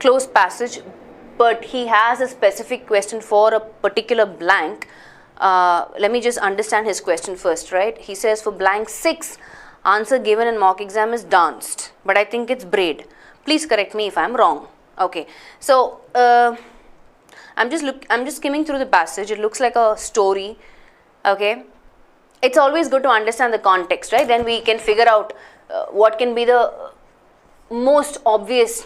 closed passage, but he has a specific question for a particular blank. Let me just understand his question first, right? He says for blank 6, answer given in mock exam is danced, but I think it's braid. Please correct me if I'm wrong. Okay, so I'm just skimming through the passage. It looks like a story. Okay, it's always good to understand the context, right? Then we can figure out what can be the most obvious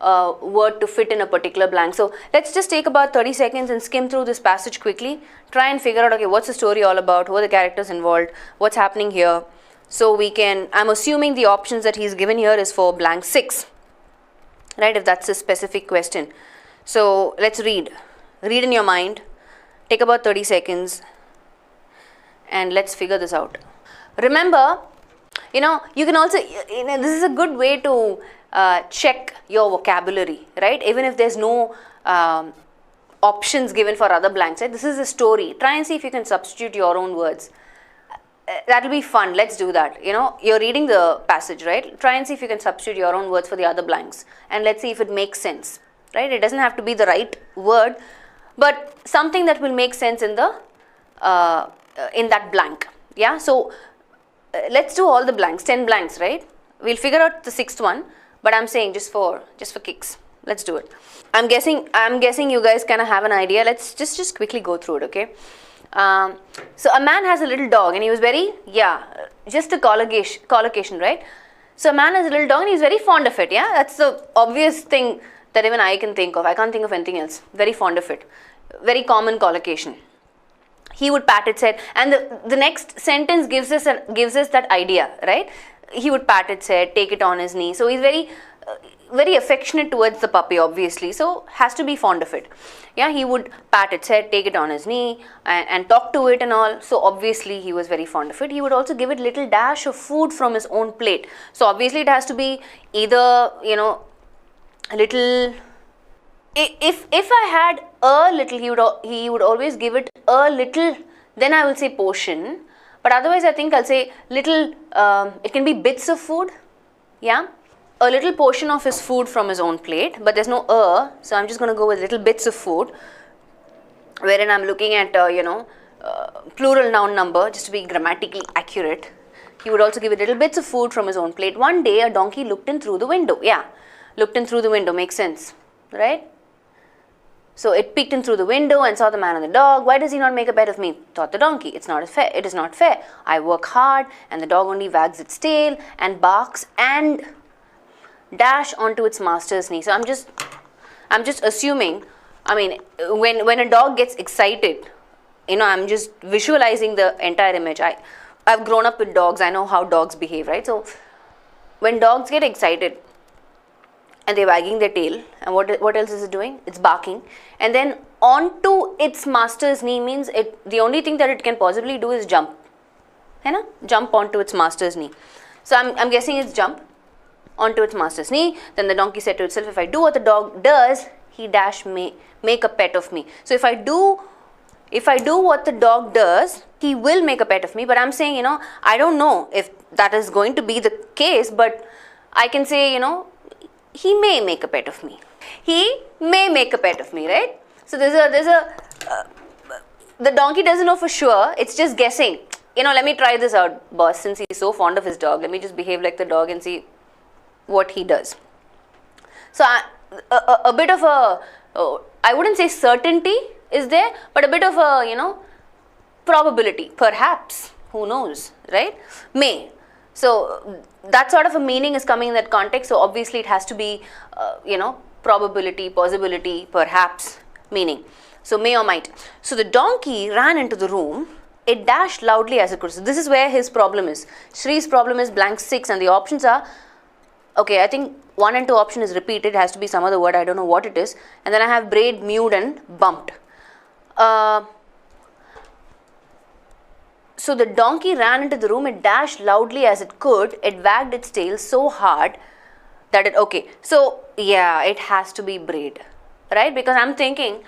word to fit in a particular blank. So let's just take about 30 seconds and skim through this passage quickly. Try and figure out, okay, what's the story all about? Who are the characters involved? What's happening here? So we can, I'm assuming the options that he's given here is for blank 6, right? If that's a specific question. So let's read. Read in your mind. Take about 30 seconds and let's figure this out. Remember, you can also, this is a good way to check your vocabulary, right? Even if there's no options given for other blanks, right? This is a story. Try and see if you can substitute your own words. That'll be fun. Let's do that. You're reading the passage, right? Try and see if you can substitute your own words for the other blanks, and let's see if it makes sense, right? It doesn't have to be the right word, but something that will make sense in the in that blank. Yeah. So let's do all the blanks, 10 blanks, right? We'll figure out the 6th one, but I'm saying just for kicks. Let's do it. I'm guessing you guys kind of have an idea. Let's just quickly go through it, okay? So a man has a little dog and he was very, just a collocation, right? So a man has a little dog and he's very fond of it, yeah? That's the obvious thing that even I can think of. I can't think of anything else. Very fond of it. Very common collocation. He would pat its head, and the next sentence gives us that idea, right? He would pat its head, take it on his knee. So he's very affectionate towards the puppy, obviously, so has to be fond of it. Yeah, he would pat its head, take it on his knee and talk to it and all. So obviously he was very fond of it. He would also give it little dash of food from his own plate. So obviously it has to be either, a little. If I had a little, he would always give it a little, then I will say portion. But otherwise I think I'll say little, it can be bits of food, yeah. A little portion of his food from his own plate, but there's no so I'm just going to go with little bits of food, wherein I'm looking at, plural noun number, just to be grammatically accurate. He would also give it little bits of food from his own plate. One day a donkey looked in through the window. Yeah, looked in through the window, makes sense, right? So it peeked in through the window and saw the man and the dog. Why does he not make a bet of me? Thought the donkey. It is not fair. I work hard and the dog only wags its tail and barks and dash onto its master's knee. So I'm just assuming, when a dog gets excited, I'm just visualizing the entire image. I've grown up with dogs. I know how dogs behave, right? So when dogs get excited and they're wagging their tail, and what else is it doing? It's barking, and then onto its master's knee means the only thing that it can possibly do is jump, jump onto its master's knee. So I'm guessing it's jump onto its master's knee. Then the donkey said to itself, if I do what the dog does, he dash may make a pet of me. So if I do what the dog does, he will make a pet of me. But I'm saying, I don't know if that is going to be the case, but I can say, he may make a pet of me. He may make a pet of me, right? So the donkey doesn't know for sure. It's just guessing. Let me try this out, boss. Since he's so fond of his dog, let me just behave like the dog and see what he does. So a bit of I wouldn't say certainty is there, but a bit of a, probability, perhaps, who knows, right? May. So that sort of a meaning is coming in that context. So obviously it has to be, probability, possibility, perhaps meaning. So may or might. So the donkey ran into the room. It dashed loudly as it could. So this is where his problem is. Shree's problem is blank 6, and the options are, okay, I think 1 and 2 option is repeated. It has to be some other word. I don't know what it is. And then I have braid, mewed and bumped. So the donkey ran into the room. It dashed loudly as it could. It wagged its tail so hard that so yeah, it has to be braid, right? Because I'm thinking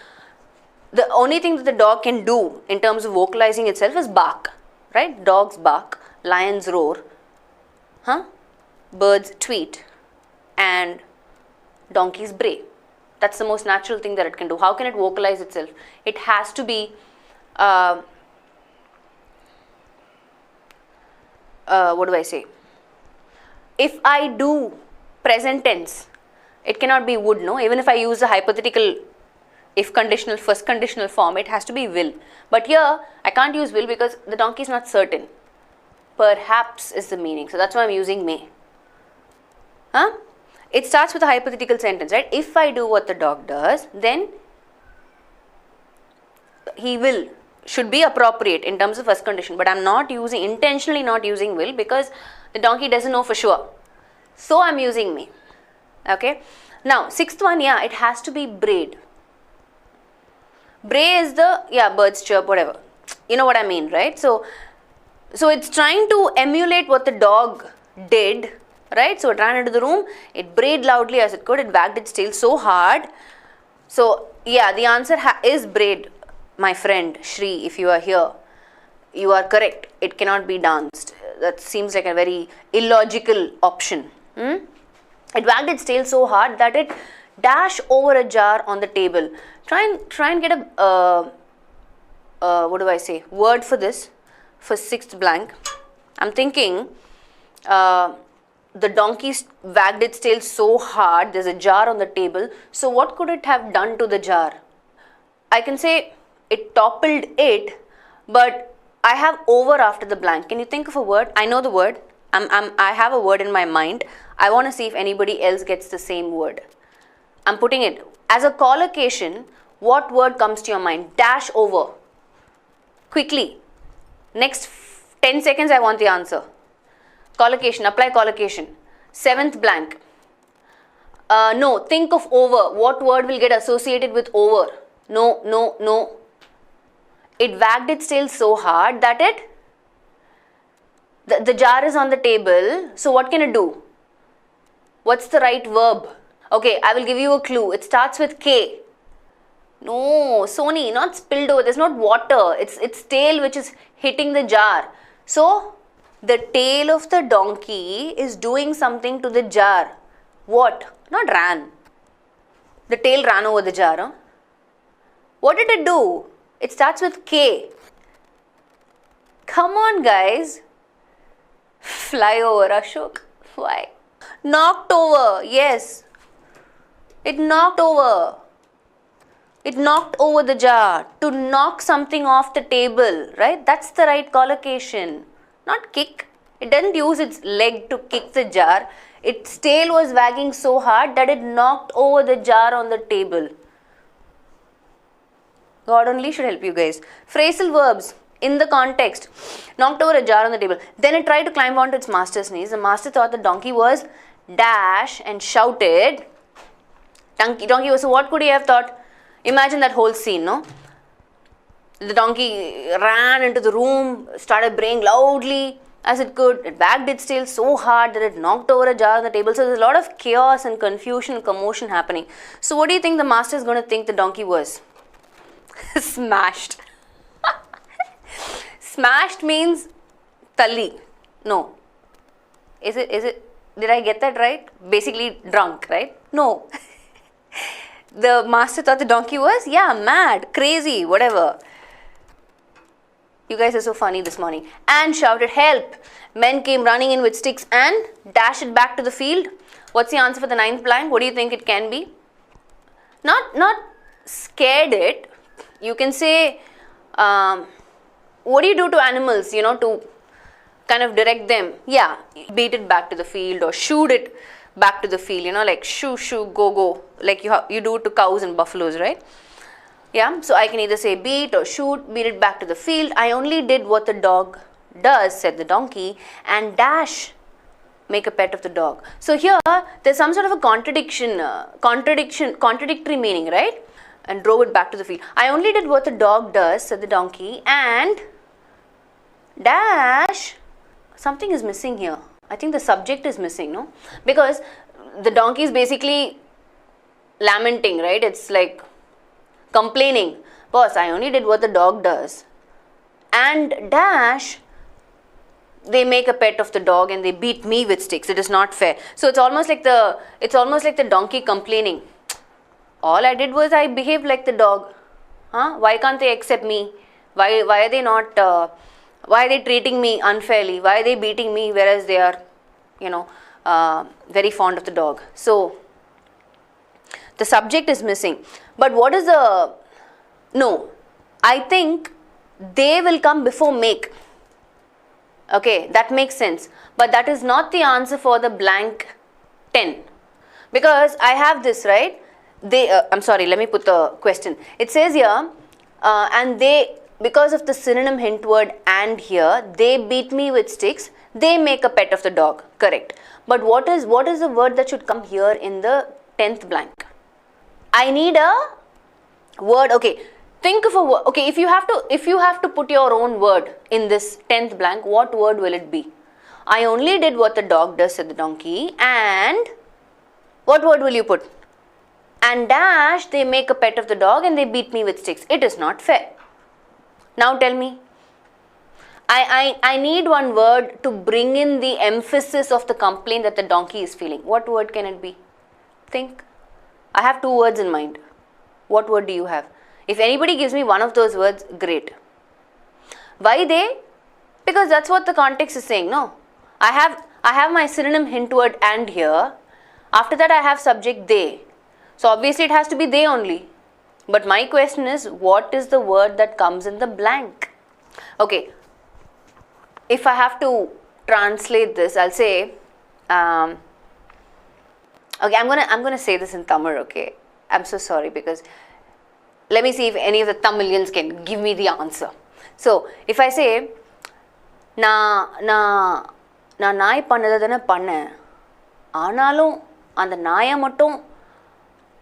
the only thing that the dog can do in terms of vocalizing itself is bark, right? Dogs bark, lions roar, birds tweet, and donkey's bray. That's the most natural thing that it can do. How can it vocalize itself? It has to be, what do I say? If I do present tense, it cannot be would, no? Even if I use the hypothetical if conditional, first conditional form, it has to be will. But here, I can't use will because the donkey is not certain. Perhaps is the meaning. So that's why I'm using may. Huh? It starts with a hypothetical sentence, right? If I do what the dog does, then he will, should be appropriate in terms of first condition. But I'm not using, intentionally not using will because the donkey doesn't know for sure. So I'm using may. Okay. Now, sixth one, yeah, it has to be brayed. Bray is the, yeah, birds chirp, whatever. You know what I mean, right? So it's trying to emulate what the dog did, right? So it ran into the room, it brayed loudly as it could, it wagged its tail so hard. So, yeah, the answer is brayed, my friend Shri, if you are here. You are correct. It cannot be danced. That seems like a very illogical option. It wagged its tail so hard that it dashed over a jar on the table. Try and get a, what do I say, word for this, for sixth blank. I'm thinking, the donkey wagged its tail so hard, there's a jar on the table. So what could it have done to the jar? I can say it toppled it, but I have over after the blank. Can you think of a word? I know the word. I have a word in my mind. I want to see if anybody else gets the same word. I'm putting it as a collocation. What word comes to your mind? Dash over. Quickly. Next 10 seconds I want the answer. Collocation. Apply collocation. Seventh blank. No. Think of over. What word will get associated with over? No. It wagged its tail so hard that the jar is on the table. So what can it do? What's the right verb? Okay, I will give you a clue. It starts with K. No, Sony, not spilled over. There's not water. It's tail which is hitting the jar. So, the tail of the donkey is doing something to the jar. What? Not ran. The tail ran over the jar. Huh? What did it do? It starts with K. Come on, guys. Fly over, Ashok. Why? Knocked over. Yes. It knocked over. It knocked over the jar. To knock something off the table, right? That's the right collocation. Not kick. It doesn't use its leg to kick the jar. Its tail was wagging so hard that it knocked over the jar on the table. God only should help you guys. Phrasal verbs in the context. Knocked over a jar on the table. Then it tried to climb onto its master's knees. The master thought the donkey was dash and shouted. Donkey was, so what could he have thought? Imagine that whole scene, no? The donkey ran into the room, started braying loudly as it could. It wagged its tail so hard that it knocked over a jar on the table. So there's a lot of chaos and confusion and commotion happening. So what do you think the master is going to think the donkey was? Smashed. Smashed means tali. No. Is it, did I get that right? Basically drunk, right? No. The master thought the donkey was, yeah, mad, crazy, whatever. You guys are so funny this morning. And shouted, help. Men came running in with sticks and dashed it back to the field. What's the answer for the ninth blank? What do you think it can be? Not scared it. You can say, what do you do to animals, you know, to kind of direct them? Yeah, beat it back to the field or shoot it back to the field, you know, like shoo, go, like you do it to cows and buffaloes, right? Yeah, so I can either say beat or shoot, beat it back to the field. I only did what the dog does, said the donkey, and dash, make a pet of the dog. So here, there's some sort of a contradictory meaning, right? And drove it back to the field. I only did what the dog does, said the donkey, and dash, something is missing here. I think the subject is missing, no? Because the donkey is basically lamenting, right? It's like complaining. Boss, I only did what the dog does. And dash, they make a pet of the dog and they beat me with sticks. It is not fair. So it's almost like the donkey complaining. All I did was I behaved like the dog. Why can't they accept me? Why are they not? Why are they treating me unfairly? Why are they beating me whereas they are, very fond of the dog? So the subject is missing. But what is the? No, I think they will come before make. Okay, that makes sense. But that is not the answer for the blank 10. Because I have this, right? I'm sorry, let me put the question. It says here, and they, because of the synonym hint word and here, they beat me with sticks, they make a pet of the dog. Correct. But what is the word that should come here in the 10th blank? I need a word. Okay, think of a word. Okay, if you have to put your own word in this 10th blank, what word will it be? I only did what the dog does, said the donkey. And what word will you put? And dash, they make a pet of the dog and they beat me with sticks. It is not fair. Now tell me. I need one word to bring in the emphasis of the complaint that the donkey is feeling. What word can it be? Think. I have 2 words in mind. What word do you have? If anybody gives me one of those words, great. Why they? Because that's what the context is saying, no? I have my synonym hint word and here. After that I have subject they. So obviously it has to be they only. But my question is, what is the word that comes in the blank? Okay. If I have to translate this, I'll say, okay, I'm gonna say this in Tamil, okay? I'm so sorry because let me see if any of the Tamilians can give me the answer. So if I say, na naai pannadadana panna, aanalum and naaya mattum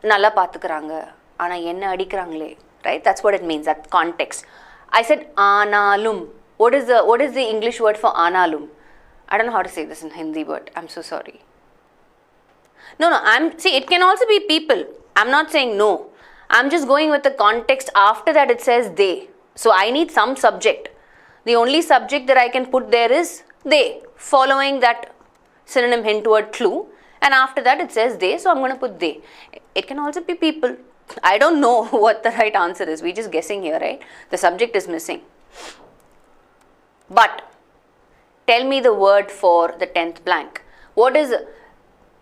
nalla paathukranga, ana enna adikrangle, right? That's what it means, that context. I said aanalum. What is the English word for aanalum? I don't know how to say this in Hindi, but I'm so sorry. No, see, it can also be people. I'm not saying no. I'm just going with the context. After that it says they. So I need some subject. The only subject that I can put there is they, following that synonym hint word clue. And after that it says they, so I'm going to put they. It can also be people. I don't know what the right answer is. We're just guessing here, right? The subject is missing. But tell me the word for the 10th blank. What is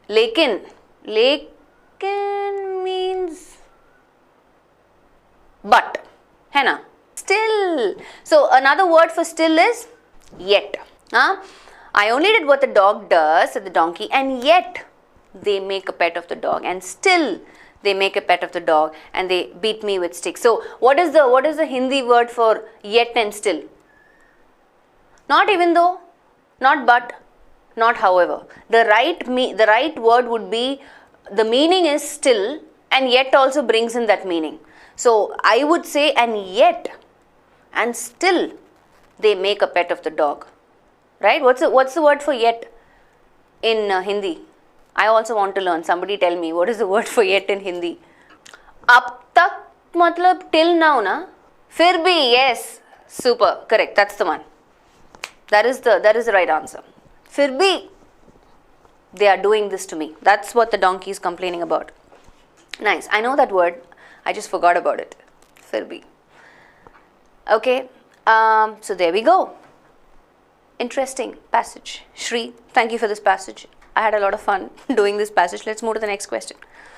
lekin? Lekin means but. Hai na? Still. So another word for still is yet. I only did what the dog does, said the donkey, and yet they make a pet of the dog, and still they make a pet of the dog, and they beat me with sticks. So what is the Hindi word for yet and still? Not even though, not but, not however. The right word would be, the meaning is still, and yet also brings in that meaning. So I would say, and yet, and still they make a pet of the dog. Right? What's the word for yet in Hindi? I also want to learn. Somebody tell me, what is the word for yet in Hindi? Ab tak matlab till now, na? Fir bhi, yes. Super. Correct. That's the one. That is the right answer. Fir bhi, they are doing this to me. That's what the donkey is complaining about. Nice. I know that word. I just forgot about it. Fir bhi. Okay. So there we go. Interesting passage. Shri, thank you for this passage. I had a lot of fun doing this passage. Let's move to the next question.